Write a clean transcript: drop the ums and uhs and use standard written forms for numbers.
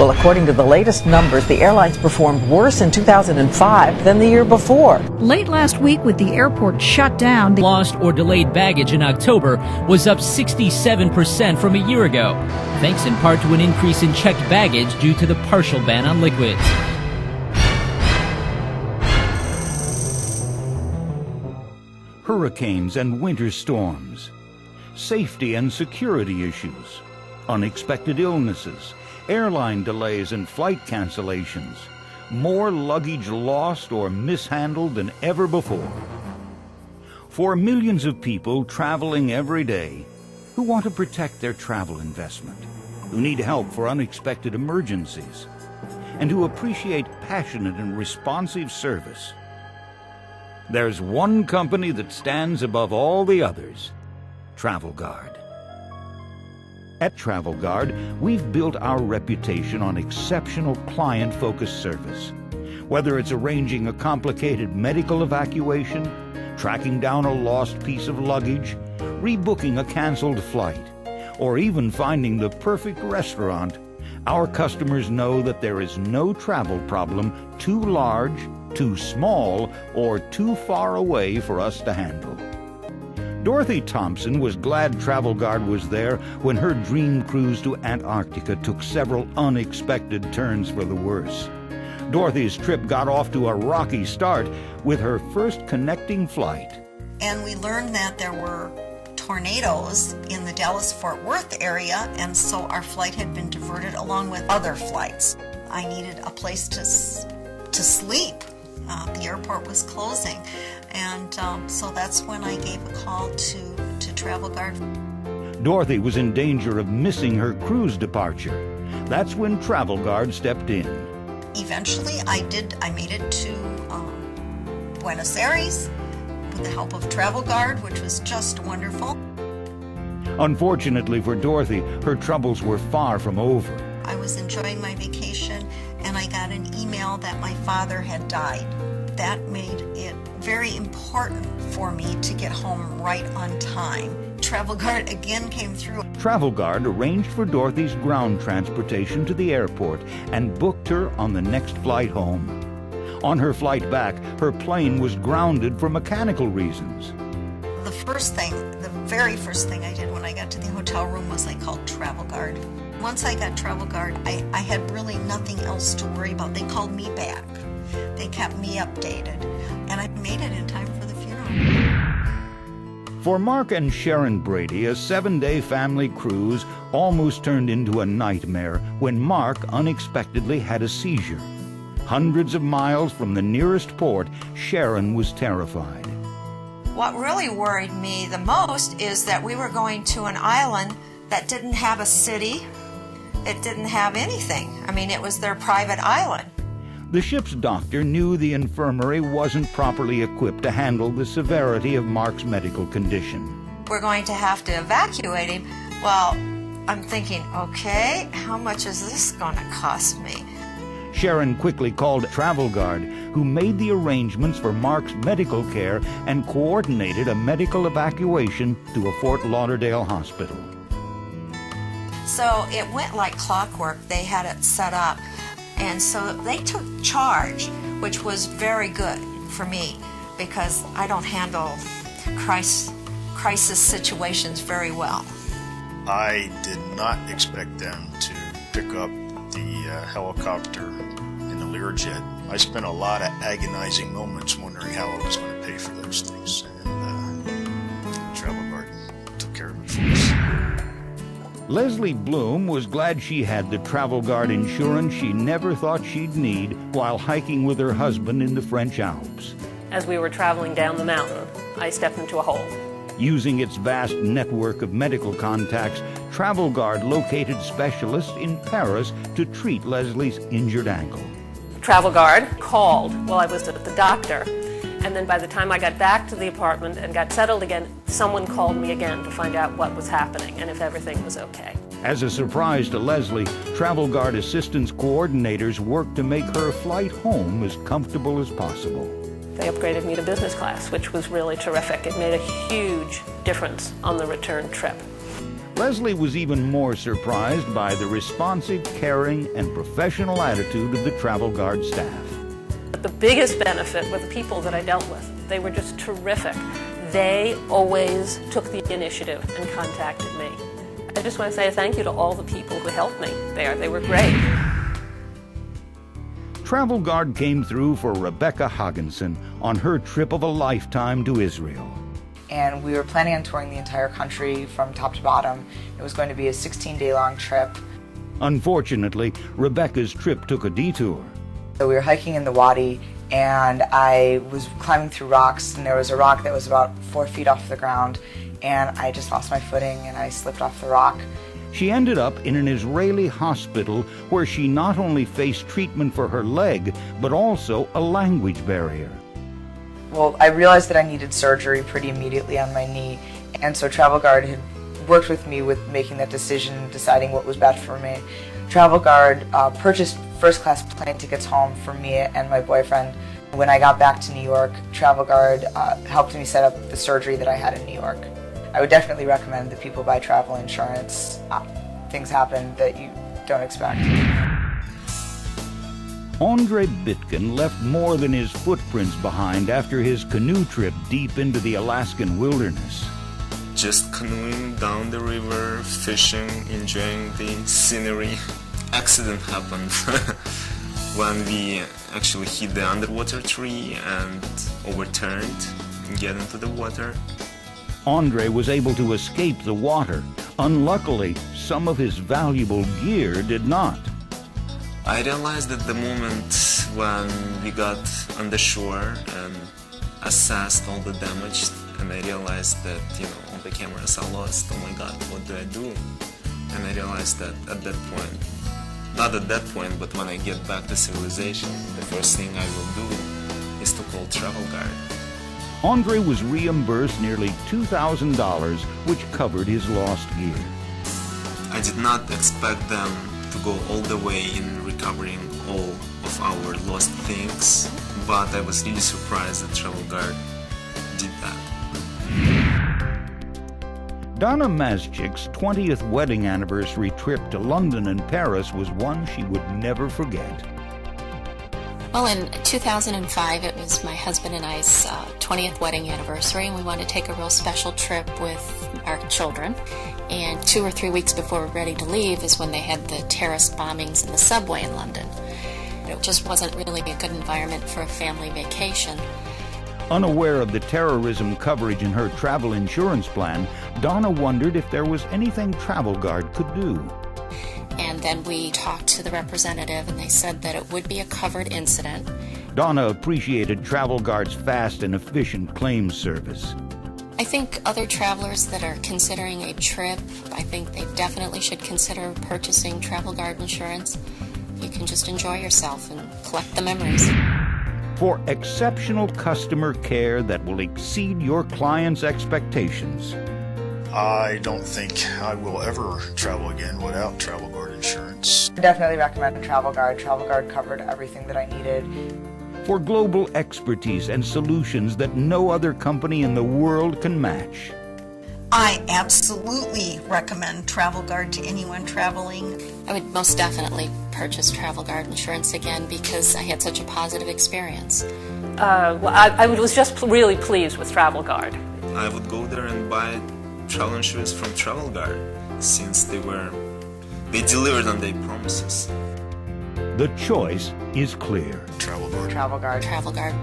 Well, according to the latest numbers, the airlines performed worse in 2005 than the year before. Late last week, with the airport shut down, the Lost or delayed baggage in October was up 67% from a year ago, thanks in part to an increase in checked baggage due to the partial ban on liquids. Hurricanes and winter storms, safety and security issues, unexpected illnesses, airline delays and flight cancellations, more luggage lost or mishandled than ever before. For millions of people traveling every day who want to protect their travel investment, who need help for unexpected emergencies, and who appreciate passionate and responsive service, there's one company that stands above all the others: Travel Guard. At Travel Guard, we've built our reputation on exceptional client-focused service. Whether it's arranging a complicated medical evacuation, tracking down a lost piece of luggage, rebooking a canceled flight, or even finding the perfect restaurant, our customers know that there is no travel problem too large, too small, or too far away for us to handle. Dorothy Thompson was glad Travel Guard was there when her dream cruise to Antarctica took several unexpected turns for the worse. Dorothy's trip got off to a rocky start with her first connecting flight. And we learned that there were tornadoes in the Dallas-Fort Worth area, and so our flight had been diverted along with other flights. I needed a place to sleep. The airport was closing, and so that's when I gave a call to Travel Guard. Dorothy was in danger of missing her cruise departure. That's when Travel Guard stepped in. Eventually, I made it to Buenos Aires with the help of Travel Guard, which was just wonderful. Unfortunately for Dorothy, her troubles were far from over. I was enjoying my vacation, and I got an email that my father had died. That made it very important for me to get home right on time. Travel Guard again came through. Travel Guard arranged for Dorothy's ground transportation to the airport and booked her on the next flight home. On her flight back, her plane was grounded for mechanical reasons. The very first thing I did when I got to the hotel room was I called Travel Guard. Once I got Travel Guard, I had really nothing else to worry about. They called me back. They kept me updated, and I made it in time for the funeral. For Mark and Sharon Brady, a 7-day family cruise almost turned into a nightmare when Mark unexpectedly had a seizure. Hundreds of miles from the nearest port, Sharon was terrified. What really worried me the most is that we were going to an island that didn't have a city. It didn't have anything. I mean, it was their private island. The ship's doctor knew the infirmary wasn't properly equipped to handle the severity of Mark's medical condition. We're going to have to evacuate him. Well, I'm thinking, okay, how much is this going to cost me? Sharon quickly called Travel Guard, who made the arrangements for Mark's medical care and coordinated a medical evacuation to a Fort Lauderdale hospital. So it went like clockwork. They had it set up. And so they took charge, which was very good for me because I don't handle crisis situations very well. I did not expect them to pick up the helicopter and the Learjet. I spent a lot of agonizing moments wondering how I was going to pay for those things, and Travel Guard took care of it for us. Leslie Bloom was glad she had the Travel Guard insurance she never thought she'd need while hiking with her husband in the French Alps. As we were traveling down the mountain, I stepped into a hole. Using its vast network of medical contacts, Travel Guard located specialists in Paris to treat Leslie's injured ankle. Travel Guard called while I was at the doctor, and then by the time I got back to the apartment and got settled again, someone called me again to find out what was happening and if everything was okay. As a surprise to Leslie, Travel Guard assistance coordinators worked to make her flight home as comfortable as possible. They upgraded me to business class, which was really terrific. It made a huge difference on the return trip. Leslie was even more surprised by the responsive, caring, and professional attitude of the Travel Guard staff. The biggest benefit were the people that I dealt with. They were just terrific. They always took the initiative and contacted me. I just want to say thank you to all the people who helped me there. They were great. Travel Guard came through for Rebecca Hogginson on her trip of a lifetime to Israel. And we were planning on touring the entire country from top to bottom. It was going to be a 16-day-long trip. Unfortunately, Rebecca's trip took a detour. So we were hiking in the Wadi, and I was climbing through rocks, and there was a rock that was about 4 feet off the ground, and I just lost my footing and I slipped off the rock. She ended up in an Israeli hospital where she not only faced treatment for her leg, but also a language barrier. Well, I realized that I needed surgery pretty immediately on my knee, and so Travel Guard had worked with me with making that decision, deciding what was best for me. Travel Guard purchased first-class plane tickets home for me and my boyfriend. When I got back to New York, Travel Guard helped me set up the surgery that I had in New York. I would definitely recommend that people buy travel insurance. Things happen that you don't expect. Andre Bitkin left more than his footprints behind after his canoe trip deep into the Alaskan wilderness. Just canoeing down the river, fishing, enjoying the scenery. Accident happened when we actually hit the underwater tree and overturned and get into the water. Andre was able to escape the water. Unluckily, some of his valuable gear did not. I realized at the moment when we got on the shore and assessed all the damage, and I realized that, all the cameras are lost. Oh my God, what do I do? And I realized that at that point, not at that point, but when I get back to civilization, the first thing I will do is to call Travel Guard. Andre was reimbursed nearly $2,000, which covered his lost gear. I did not expect them to go all the way in recovering all of our lost things, but I was really surprised that Travel Guard did that. Donna Mazchik's 20th wedding anniversary trip to London and Paris was one she would never forget. Well, in 2005, it was my husband and I's 20th wedding anniversary, and we wanted to take a real special trip with our children. And 2 or 3 weeks before we were ready to leave is when they had the terrorist bombings in the subway in London. It just wasn't really a good environment for a family vacation. Unaware of the terrorism coverage in her travel insurance plan, Donna wondered if there was anything Travel Guard could do. And then we talked to the representative, and they said that it would be a covered incident. Donna appreciated Travel Guard's fast and efficient claims service. I think other travelers that are considering a trip, I think they definitely should consider purchasing Travel Guard insurance. You can just enjoy yourself and collect the memories. For exceptional customer care that will exceed your client's expectations. I don't think I will ever travel again without Travel Guard insurance. I definitely recommend Travel Guard. Travel Guard covered everything that I needed. For global expertise and solutions that no other company in the world can match. I absolutely recommend Travel Guard to anyone traveling. I would most definitely purchase Travel Guard insurance again because I had such a positive experience. I was just really pleased with Travel Guard. I would go there and buy travel insurance from Travel Guard since they delivered on their promises. The choice is clear. Travel Guard. Travel Guard. Travel Guard.